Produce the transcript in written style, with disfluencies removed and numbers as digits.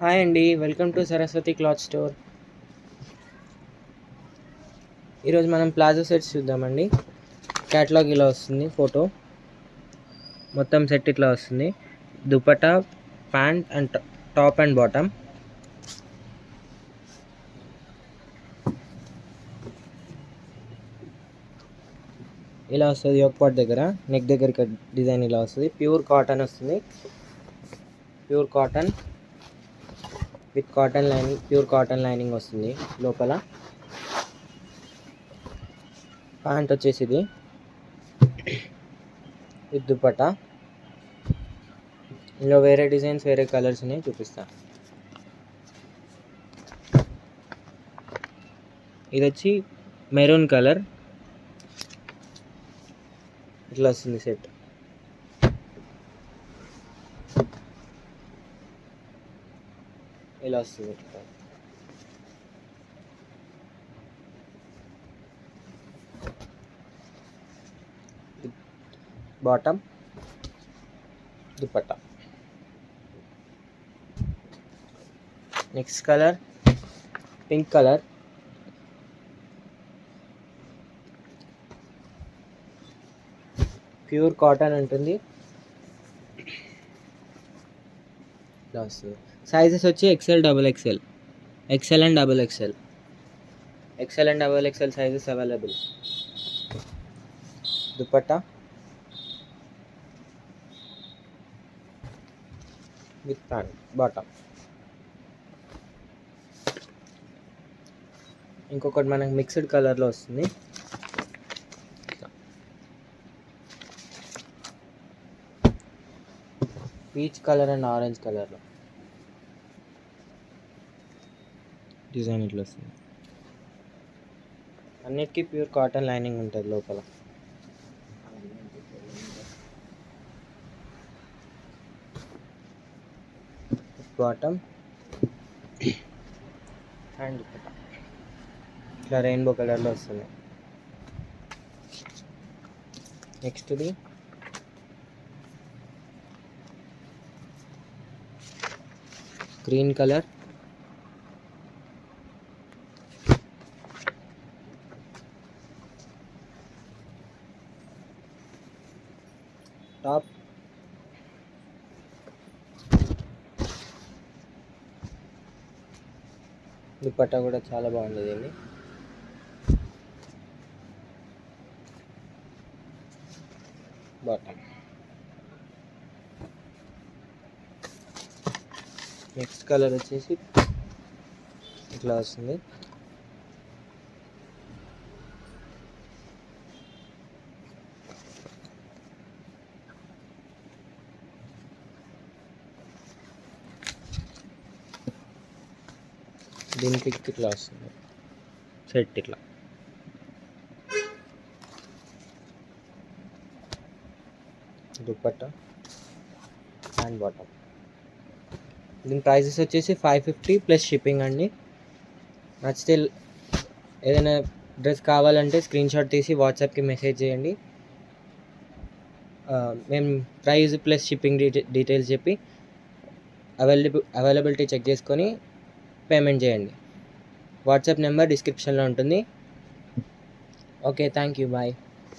Hi అండి. Welcome to Saraswati cloth store. ఈరోజు మనం ప్లాజో సెట్స్ చూద్దామండి. క్యాటలాగ్ ఇలా వస్తుంది, ఫోటో మొత్తం సెట్ ఇట్లా వస్తుంది. Dupatta, pant and top and bottom. ఇలా వస్తుంది యోక్ పార్ట్ దగ్గర, నెక్ దగ్గర డిజైన్ ఇలా వస్తుంది. ప్యూర్ కాటన్ వస్తుంది. Pure cotton with cotton lining, pure cotton lining వస్తుంది లోపల. ప్యాంట్ వచ్చేసి ఇది విత్ దుపట్టా. ఇందులో వేరే డిజైన్స్, వేరే కలర్స్ ఉన్నాయి, చూపిస్తాను. ఇది వచ్చి మెరూన్ కలర్, ఇట్లా వస్తుంది సెట్. ఇలా వస్తుంది bottom, dupatta. Next colour pink colour. Pure cotton ఉంటుంది. ఇలా వస్తుంది. సైజెస్ వచ్చి XL, double XL, XL and double XL. XL and double XL sizes available. Dupatta with pant, bottom. ఇంకొకటి మనకి మిక్స్డ్ కలర్లో వస్తుంది. పీచ్ కలర్ అండ్ ఆరెంజ్ కలర్లో డిజైన్ ఇట్లా వస్తుంది. అన్నిటికీ ప్యూర్ కాటన్ లైనింగ్ ఉంటుంది లోపల. బాటమ్ అండ్ ఇట్లా రెయిన్బో కలర్లో వస్తుంది. నెక్స్ట్ది గ్రీన్ కలర్, టాప్ దుపట్టా కూడా చాలా బాగుంటుంది అండి. బాటమ్. నెక్స్ట్ కలర్ వచ్చేసి ఇట్లా వస్తుంది. దీనికి ఇట్లా వస్తుంది సెట్. ఇట్లా దుపట్టా అండ్ బాటమ్. దీని ప్రైజెస్ వచ్చేసి 550 ప్లస్ షిప్పింగ్ అండి. నచ్చితే ఏదైనా డ్రెస్ కావాలంటే స్క్రీన్ షాట్ తీసి వాట్సాప్కి మెసేజ్ చేయండి. మేము ప్రైజ్ ప్లస్ షిప్పింగ్ డీటెయిల్స్ చెప్పి అవైలబిలిటీ చెక్ చేసుకొని పేమెంట్ చేయండి. వాట్సాప్ నెంబర్ డిస్క్రిప్షన్లో ఉంటుంది. Okay, thank you, bye.